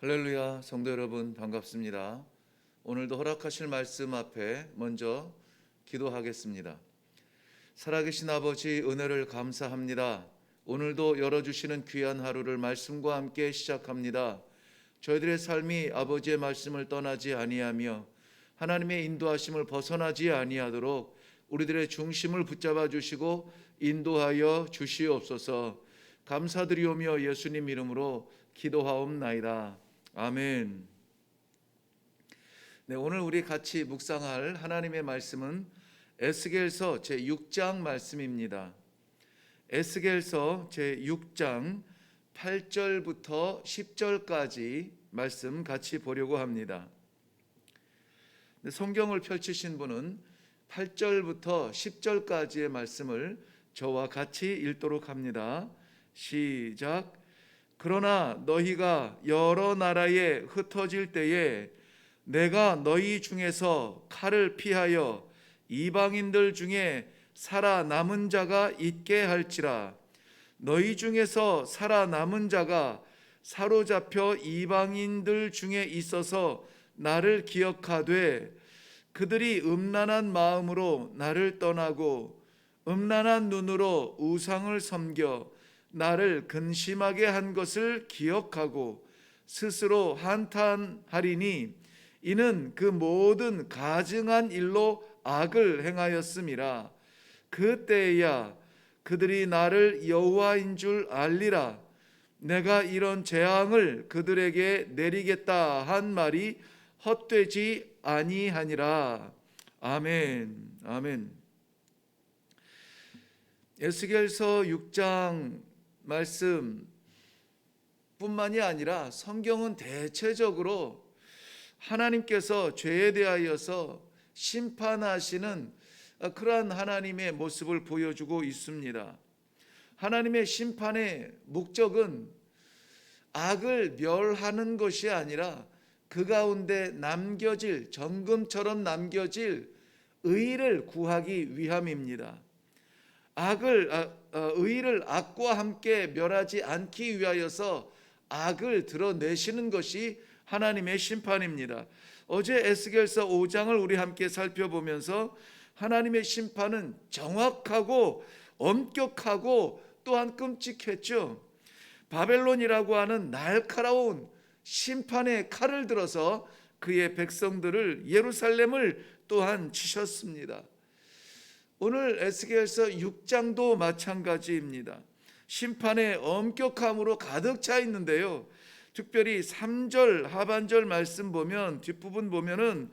할렐루야, 성도 여러분 반갑습니다. 오늘도 허락하실 말씀 앞에 먼저 기도하겠습니다. 살아계신 아버지, 은혜를 감사합니다. 오늘도 열어주시는 귀한 하루를 말씀과 함께 시작합니다. 저희들의 삶이 아버지의 말씀을 떠나지 아니하며 하나님의 인도하심을 벗어나지 아니하도록 우리들의 중심을 붙잡아 주시고 인도하여 주시옵소서. 감사드리오며 예수님 이름으로 기도하옵나이다. 아멘. 네, 오늘 우리 같이 묵상할 하나님의 말씀은 에스겔서 제6장 말씀입니다. 에스겔서 제6장 8절부터 10절까지 말씀 같이 보려고 합니다. 성경을 펼치신 분은 8절부터 10절까지의 말씀을 저와 같이 읽도록 합니다. 시작. 그러나 너희가 여러 나라에 흩어질 때에 내가 너희 중에서 칼을 피하여 이방인들 중에 살아남은 자가 있게 할지라. 너희 중에서 살아남은 자가 사로잡혀 이방인들 중에 있어서 나를 기억하되 그들이 음란한 마음으로 나를 떠나고 음란한 눈으로 우상을 섬겨 나를 근심하게 한 것을 기억하고 스스로 한탄하리니 이는 그 모든 가증한 일로 악을 행하였음이라. 그때야 그들이 나를 여호와인 줄 알리라. 내가 이런 재앙을 그들에게 내리겠다 한 말이 헛되지 아니하니라. 아멘. 아멘. 에스겔서 6장 말씀 뿐만이 아니라 성경은 대체적으로 하나님께서 죄에 대하여서 심판하시는 그러한 하나님의 모습을 보여주고 있습니다. 하나님의 심판의 목적은 악을 멸하는 것이 아니라 그 가운데 남겨질, 정금처럼 남겨질 의를 구하기 위함입니다. 의를 악과 함께 멸하지 않기 위하여서 악을 드러내시는 것이 하나님의 심판입니다. 어제 에스겔서 5장을 우리 함께 살펴보면서 하나님의 심판은 정확하고 엄격하고 또한 끔찍했죠. 바벨론이라고 하는 날카로운 심판의 칼을 들어서 그의 백성들을, 예루살렘을 또한 치셨습니다. 오늘 에스겔서 6장도 마찬가지입니다. 심판의 엄격함으로 가득 차 있는데요. 특별히 3절 하반절 말씀 보면, 뒷부분 보면은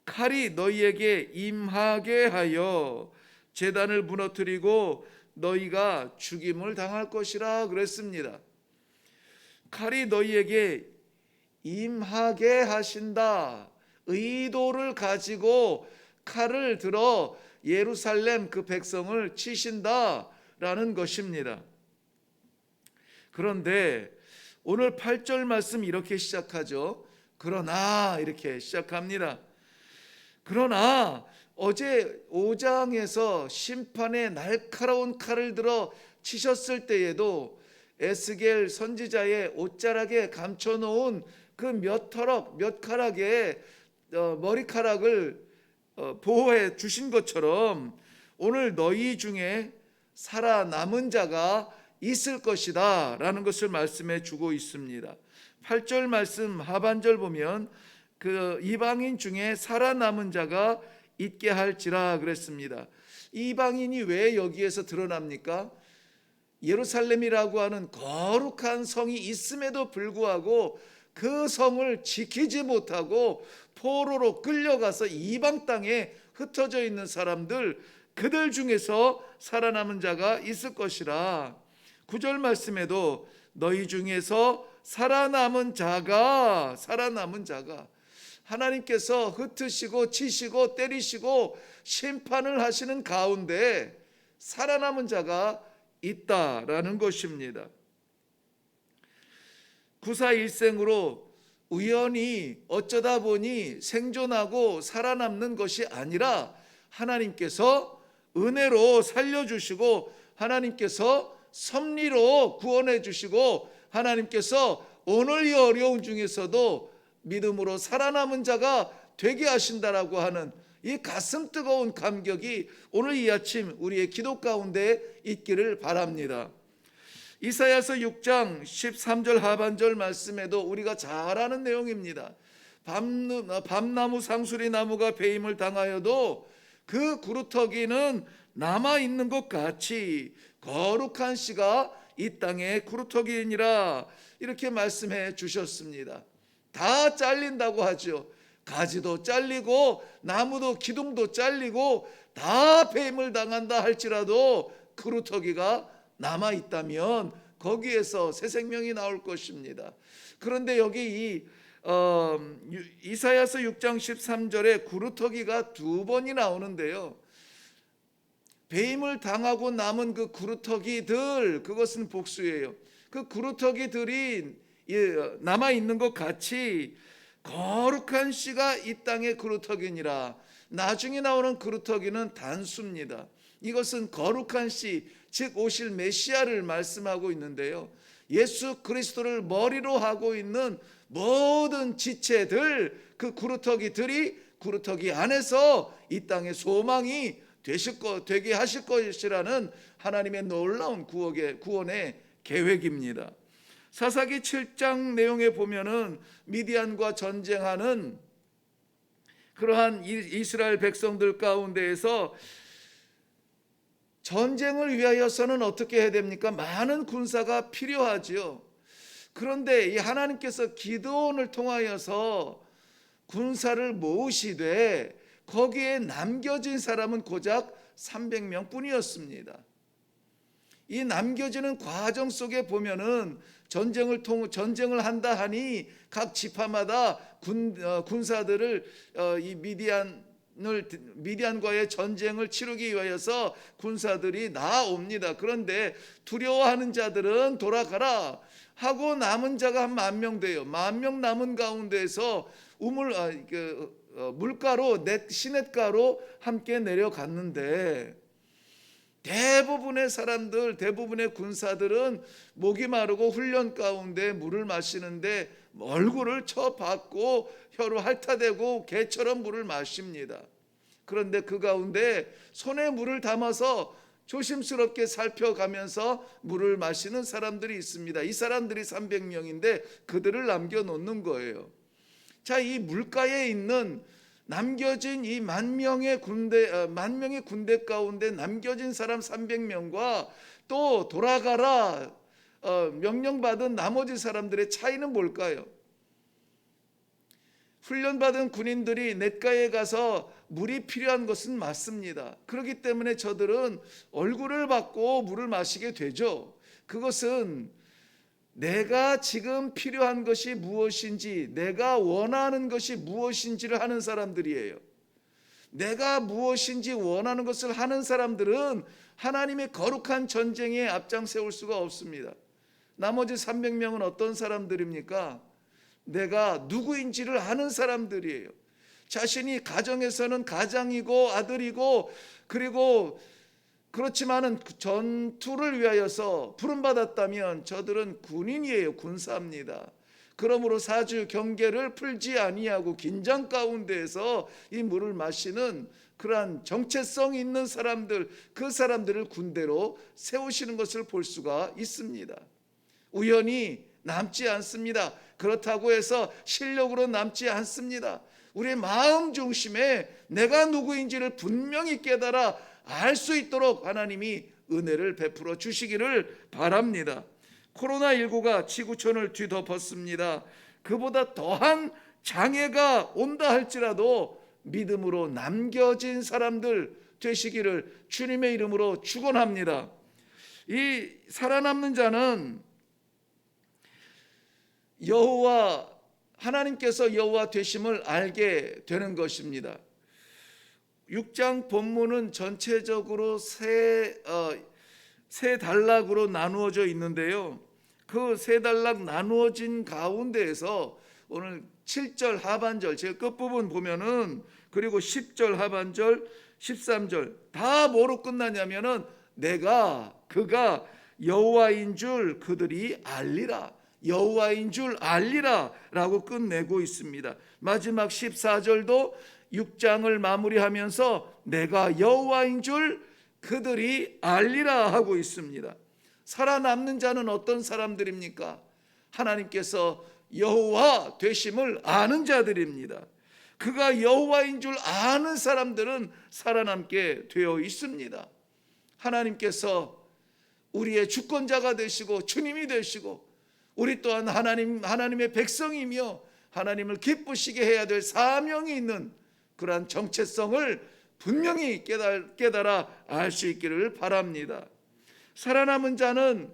칼이 너희에게 임하게 하여 제단을 무너뜨리고 너희가 죽임을 당할 것이라 그랬습니다. 칼이 너희에게 임하게 하신다. 의도를 가지고 칼을 들어 예루살렘 그 백성을 치신다라는 것입니다. 그런데 오늘 8절 말씀 이렇게 시작하죠. 그러나 이렇게 시작합니다. 그러나 어제 5장에서 심판의 날카로운 칼을 들어 치셨을 때에도 에스겔 선지자의 옷자락에 감춰놓은 그 몇 터럭, 몇 가락의 머리카락을 보호해 주신 것처럼 오늘 너희 중에 살아남은 자가 있을 것이다 라는 것을 말씀해 주고 있습니다. 8절 말씀 하반절 보면 그 이방인 중에 살아남은 자가 있게 할지라 그랬습니다. 이방인이 왜 여기에서 드러납니까? 예루살렘이라고 하는 거룩한 성이 있음에도 불구하고 그 성을 지키지 못하고 포로로 끌려가서 이방 땅에 흩어져 있는 사람들, 그들 중에서 살아남은 자가 있을 것이라. 9절 말씀에도 너희 중에서 살아남은 자가 하나님께서 흩으시고 치시고 때리시고 심판을 하시는 가운데 살아남은 자가 있다라는 것입니다. 구사일생으로 우연히 어쩌다 보니 생존하고 살아남는 것이 아니라 하나님께서 은혜로 살려주시고 하나님께서 섭리로 구원해 주시고 하나님께서 오늘 이 어려운 중에서도 믿음으로 살아남은 자가 되게 하신다라고 하는 이 가슴 뜨거운 감격이 오늘 이 아침 우리의 기도 가운데 있기를 바랍니다. 이사야서 6장 13절 하반절 말씀에도 우리가 잘 아는 내용입니다. 밤나무 상수리 나무가 배임을 당하여도 그 구루터기는 남아있는 것 같이 거룩한 씨가 이 땅에 구루터기니라, 이렇게 말씀해 주셨습니다. 다 잘린다고 하죠. 가지도 잘리고 나무도 기둥도 잘리고 다 배임을 당한다 할지라도 구루터기가 남아있다면 거기에서 새 생명이 나올 것입니다. 그런데 여기 이사야서 6장 13절에 구루터기가 두 번이 나오는데요, 배임을 당하고 남은 그 구루터기들, 그것은 복수예요. 그 구루터기들이 남아있는 것 같이 거룩한 씨가 이 땅의 구루터기니라. 나중에 나오는 구루터기는 단수입니다. 이것은 거룩한 씨, 즉 오실 메시아를 말씀하고 있는데요, 예수 그리스도를 머리로 하고 있는 모든 지체들, 그 구루터기들이 구루터기 안에서 이 땅의 소망이 되게 하실 것이라는 하나님의 놀라운 구원의 계획입니다. 사사기 7장 내용에 보면은 미디안과 전쟁하는 그러한 이스라엘 백성들 가운데에서 전쟁을 위하여서는 어떻게 해야 됩니까? 많은 군사가 필요하지요. 그런데 이 하나님께서 기드온을 통하여서 군사를 모으시되 거기에 남겨진 사람은 고작 300명 뿐이었습니다. 이 남겨지는 과정 속에 보면은 전쟁을 한다 하니 각 지파마다 군사들을 이 미디안과의 전쟁을 치르기 위하여서 군사들이 나옵니다. 그런데 두려워하는 자들은 돌아가라 하고 남은 자가 한 10,000명 돼요. 10,000명 남은 가운데서 물가로 시냇가로 함께 내려갔는데 대부분의 사람들, 대부분의 군사들은 목이 마르고 훈련 가운데 물을 마시는데 얼굴을 쳐박고 혀로 핥아대고 개처럼 물을 마십니다. 그런데 그 가운데 손에 물을 담아서 조심스럽게 살펴가면서 물을 마시는 사람들이 있습니다. 이 사람들이 300명인데 그들을 남겨놓는 거예요. 자, 이 물가에 있는 남겨진 이 10,000명의 군대 가운데 남겨진 사람 300명과 또 돌아가라 명령받은 나머지 사람들의 차이는 뭘까요? 훈련받은 군인들이 냇가에 가서 물이 필요한 것은 맞습니다. 그렇기 때문에 저들은 얼굴을 받고 물을 마시게 되죠. 그것은 내가 지금 필요한 것이 무엇인지, 내가 원하는 것이 무엇인지를 하는 사람들이에요. 내가 무엇인지 원하는 것을 하는 사람들은 하나님의 거룩한 전쟁에 앞장 세울 수가 없습니다. 나머지 300명은 어떤 사람들입니까? 내가 누구인지를 아는 사람들이에요. 자신이 가정에서는 가장이고 아들이고, 그리고 그렇지만은 전투를 위하여서 부름받았다면 저들은 군인이에요. 군사입니다. 그러므로 사주 경계를 풀지 아니하고 긴장 가운데에서 이 물을 마시는 그러한 정체성 있는 사람들, 그 사람들을 군대로 세우시는 것을 볼 수가 있습니다. 우연히 남지 않습니다. 그렇다고 해서 실력으로 남지 않습니다. 우리의 마음 중심에 내가 누구인지를 분명히 깨달아 알 수 있도록 하나님이 은혜를 베풀어 주시기를 바랍니다. 코로나19가 지구촌을 뒤덮었습니다. 그보다 더한 장애가 온다 할지라도 믿음으로 남겨진 사람들 되시기를 주님의 이름으로 축원합니다. 이 살아남는 자는 하나님께서 여호와 되심을 알게 되는 것입니다. 6장 본문은 전체적으로 세 단락으로 나누어져 있는데요, 그 세 단락 나누어진 가운데에서 오늘 7절 하반절, 제가 끝부분 보면은, 그리고 10절 하반절, 13절 다 뭐로 끝나냐면은 그가 여호와인 줄 그들이 알리라. 여호와인 줄 알리라 라고 끝내고 있습니다. 마지막 14절도 6장을 마무리하면서 내가 여호와인 줄 그들이 알리라 하고 있습니다. 살아남는 자는 어떤 사람들입니까? 하나님께서 여호와 되심을 아는 자들입니다. 그가 여호와인 줄 아는 사람들은 살아남게 되어 있습니다. 하나님께서 우리의 주권자가 되시고 주님이 되시고 우리 또한 하나님의 백성이며 하나님을 기쁘시게 해야 될 사명이 있는 그러한 정체성을 분명히 깨달아 알 수 있기를 바랍니다. 살아남은 자는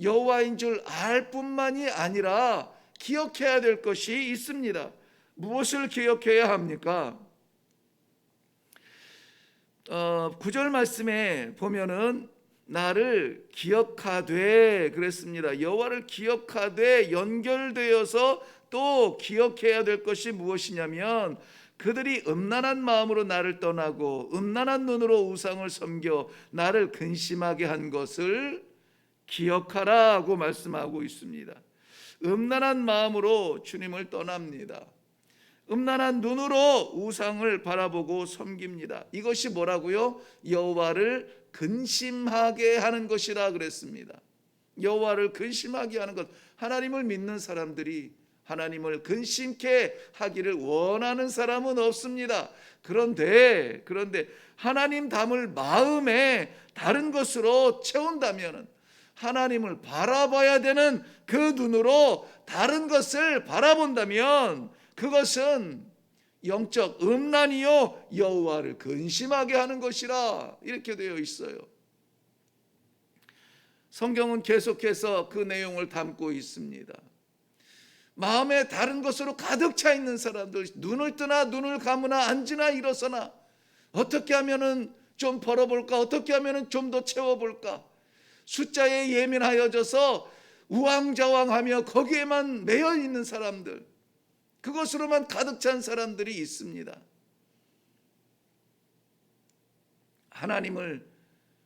여호와인 줄 알 뿐만이 아니라 기억해야 될 것이 있습니다. 무엇을 기억해야 합니까? 9절 말씀에 보면은 나를 기억하되 그랬습니다. 여호와를 기억하되 연결되어서 또 기억해야 될 것이 무엇이냐면 그들이 음란한 마음으로 나를 떠나고 음란한 눈으로 우상을 섬겨 나를 근심하게 한 것을 기억하라고 말씀하고 있습니다. 음란한 마음으로 주님을 떠납니다. 음란한 눈으로 우상을 바라보고 섬깁니다. 이것이 뭐라고요? 여호와를 근심하게 하는 것이라 그랬습니다. 여호와를 근심하게 하는 것. 하나님을 믿는 사람들이 하나님을 근심케 하기를 원하는 사람은 없습니다. 그런데 하나님 담을 마음에 다른 것으로 채운다면 하나님을 바라봐야 되는 그 눈으로 다른 것을 바라본다면 그것은 영적 음란이요 여호와를 근심하게 하는 것이라 이렇게 되어 있어요. 성경은 계속해서 그 내용을 담고 있습니다. 마음에 다른 것으로 가득 차 있는 사람들, 눈을 뜨나 눈을 감으나 앉으나 일어서나 어떻게 하면은 좀 벌어볼까, 어떻게 하면은 좀 더 채워볼까, 숫자에 예민하여져서 우왕좌왕하며 거기에만 매여 있는 사람들, 그것으로만 가득 찬 사람들이 있습니다.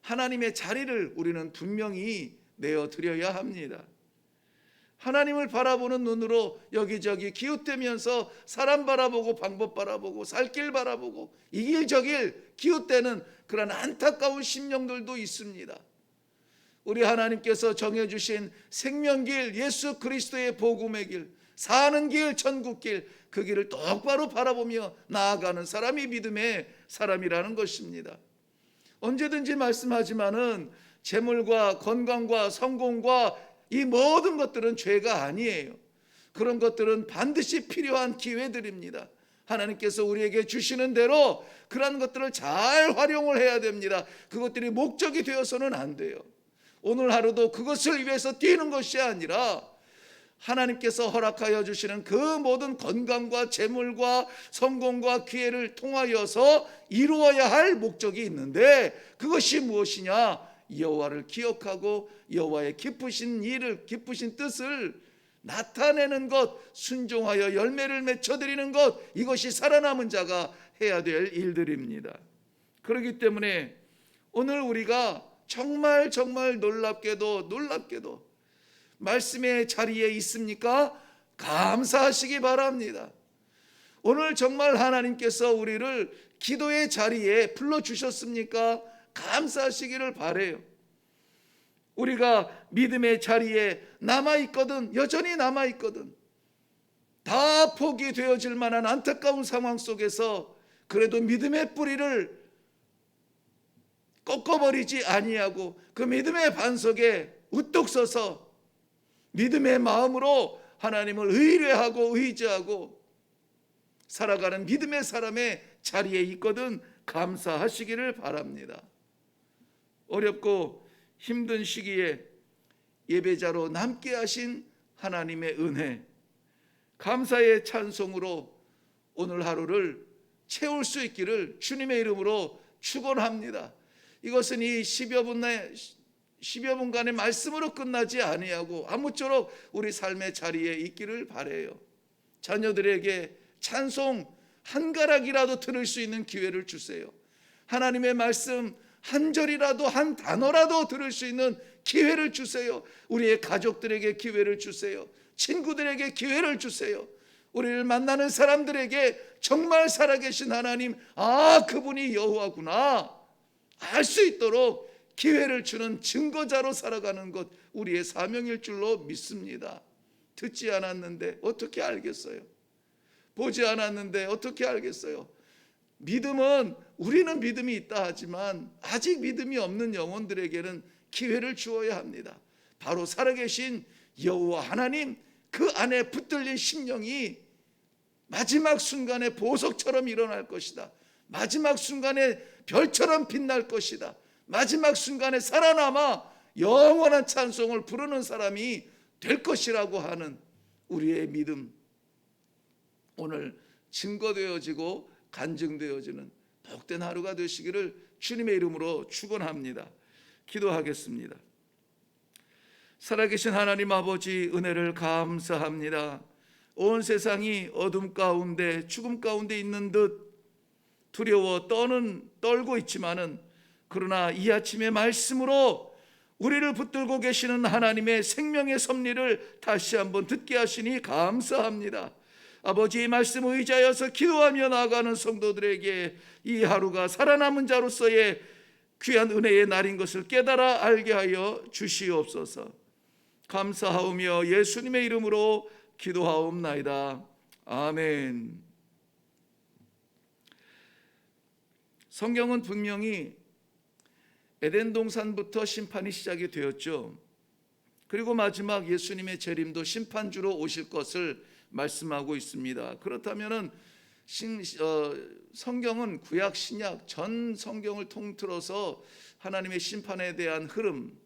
하나님의 자리를 우리는 분명히 내어드려야 합니다. 하나님을 바라보는 눈으로 여기저기 기웃대면서 사람 바라보고 방법 바라보고 살 길 바라보고 이 길 저 길 기웃대는 그런 안타까운 심령들도 있습니다. 우리 하나님께서 정해주신 생명길, 예수 그리스도의 복음의 길, 사는 길, 천국길, 그 길을 똑바로 바라보며 나아가는 사람이 믿음의 사람이라는 것입니다. 언제든지 말씀하지만은 재물과 건강과 성공과 이 모든 것들은 죄가 아니에요. 그런 것들은 반드시 필요한 기회들입니다. 하나님께서 우리에게 주시는 대로 그런 것들을 잘 활용을 해야 됩니다. 그것들이 목적이 되어서는 안 돼요. 오늘 하루도 그것을 위해서 뛰는 것이 아니라 하나님께서 허락하여 주시는 그 모든 건강과 재물과 성공과 기회를 통하여서 이루어야 할 목적이 있는데 그것이 무엇이냐? 여호와를 기억하고 여호와의 기쁘신 일을, 기쁘신 뜻을 나타내는 것, 순종하여 열매를 맺어드리는 것, 이것이 살아남은 자가 해야 될 일들입니다. 그렇기 때문에 오늘 우리가 정말 놀랍게도 말씀의 자리에 있습니까? 감사하시기 바랍니다. 오늘 정말 하나님께서 우리를 기도의 자리에 불러주셨습니까? 감사하시기를 바라요. 우리가 믿음의 자리에 남아있거든, 여전히 남아있거든, 다 포기되어질 만한 안타까운 상황 속에서 그래도 믿음의 뿌리를 꺾어버리지 아니하고 그 믿음의 반석에 우뚝 서서 믿음의 마음으로 하나님을 의뢰하고 의지하고 살아가는 믿음의 사람의 자리에 있거든 감사하시기를 바랍니다. 어렵고 힘든 시기에 예배자로 남게 하신 하나님의 은혜, 감사의 찬송으로 오늘 하루를 채울 수 있기를 주님의 이름으로 축원합니다. 이것은 이 10여 분간의 말씀으로 끝나지 아니하고 아무쪼록 우리 삶의 자리에 있기를 바라요. 자녀들에게 찬송 한 가락이라도 들을 수 있는 기회를 주세요. 하나님의 말씀 한 절이라도 한 단어라도 들을 수 있는 기회를 주세요. 우리의 가족들에게 기회를 주세요. 친구들에게 기회를 주세요. 우리를 만나는 사람들에게 정말 살아계신 하나님, 그분이 여호와구나 알 수 있도록 기회를 주는 증거자로 살아가는 것, 우리의 사명일 줄로 믿습니다. 듣지 않았는데 어떻게 알겠어요? 보지 않았는데 어떻게 알겠어요? 믿음은, 우리는 믿음이 있다 하지만 아직 믿음이 없는 영혼들에게는 기회를 주어야 합니다. 바로 살아계신 여호와 하나님, 그 안에 붙들린 심령이 마지막 순간에 보석처럼 일어날 것이다. 마지막 순간에 별처럼 빛날 것이다. 마지막 순간에 살아남아 영원한 찬송을 부르는 사람이 될 것이라고 하는 우리의 믿음, 오늘 증거되어지고 간증되어지는 복된 하루가 되시기를 주님의 이름으로 축원합니다. 기도하겠습니다. 살아계신 하나님 아버지, 은혜를 감사합니다. 온 세상이 어둠 가운데, 죽음 가운데 있는 듯 두려워 떨고 있지만은, 그러나 이 아침의 말씀으로 우리를 붙들고 계시는 하나님의 생명의 섭리를 다시 한번 듣게 하시니 감사합니다. 아버지의 말씀 의지하여서 기도하며 나아가는 성도들에게 이 하루가 살아남은 자로서의 귀한 은혜의 날인 것을 깨달아 알게 하여 주시옵소서. 감사하오며 예수님의 이름으로 기도하옵나이다. 아멘. 성경은 분명히 에덴 동산부터 심판이 시작이 되었죠. 그리고 마지막 예수님의 재림도 심판주로 오실 것을 말씀하고 있습니다. 그렇다면은 성경은 구약 신약 전 성경을 통틀어서 하나님의 심판에 대한 흐름,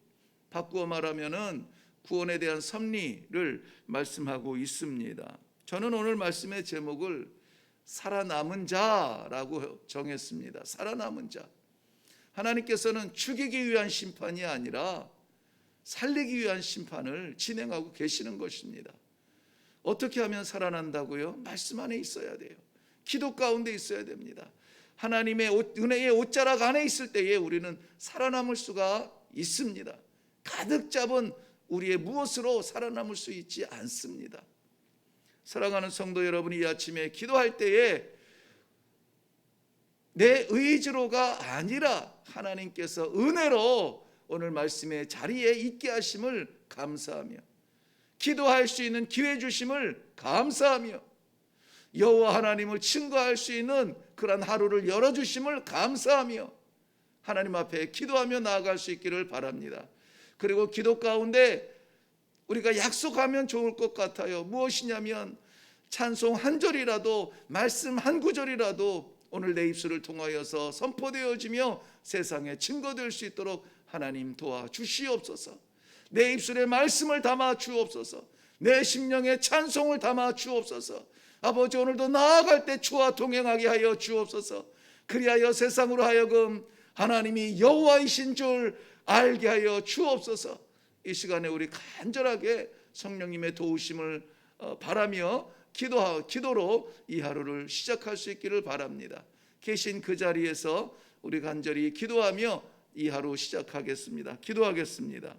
바꾸어 말하면은 구원에 대한 섭리를 말씀하고 있습니다. 저는 오늘 말씀의 제목을 살아남은 자라고 정했습니다. 살아남은 자. 하나님께서는 죽이기 위한 심판이 아니라 살리기 위한 심판을 진행하고 계시는 것입니다. 어떻게 하면 살아난다고요? 말씀 안에 있어야 돼요. 기도 가운데 있어야 됩니다. 하나님의 은혜의 옷자락 안에 있을 때에 우리는 살아남을 수가 있습니다. 가득 잡은 우리의 무엇으로 살아남을 수 있지 않습니다. 사랑하는 성도 여러분이 이 아침에 기도할 때에 내 의지로가 아니라 하나님께서 은혜로 오늘 말씀의 자리에 있게 하심을 감사하며, 기도할 수 있는 기회 주심을 감사하며, 여호와 하나님을 증거할 수 있는 그런 하루를 열어주심을 감사하며 하나님 앞에 기도하며 나아갈 수 있기를 바랍니다. 그리고 기도 가운데 우리가 약속하면 좋을 것 같아요. 무엇이냐면 찬송 한 절이라도, 말씀 한 구절이라도 오늘 내 입술을 통하여서 선포되어지며 세상에 증거될 수 있도록 하나님 도와주시옵소서. 내 입술에 말씀을 담아 주옵소서. 내 심령에 찬송을 담아 주옵소서. 아버지, 오늘도 나아갈 때 주와 동행하게 하여 주옵소서. 그리하여 세상으로 하여금 하나님이 여호와이신 줄 알게 하여 주옵소서. 이 시간에 우리 간절하게 성령님의 도우심을 바라며 기도로 이 하루를 시작할 수 있기를 바랍니다. 계신 그 자리에서 우리 간절히 기도하며 이 하루 시작하겠습니다. 기도하겠습니다.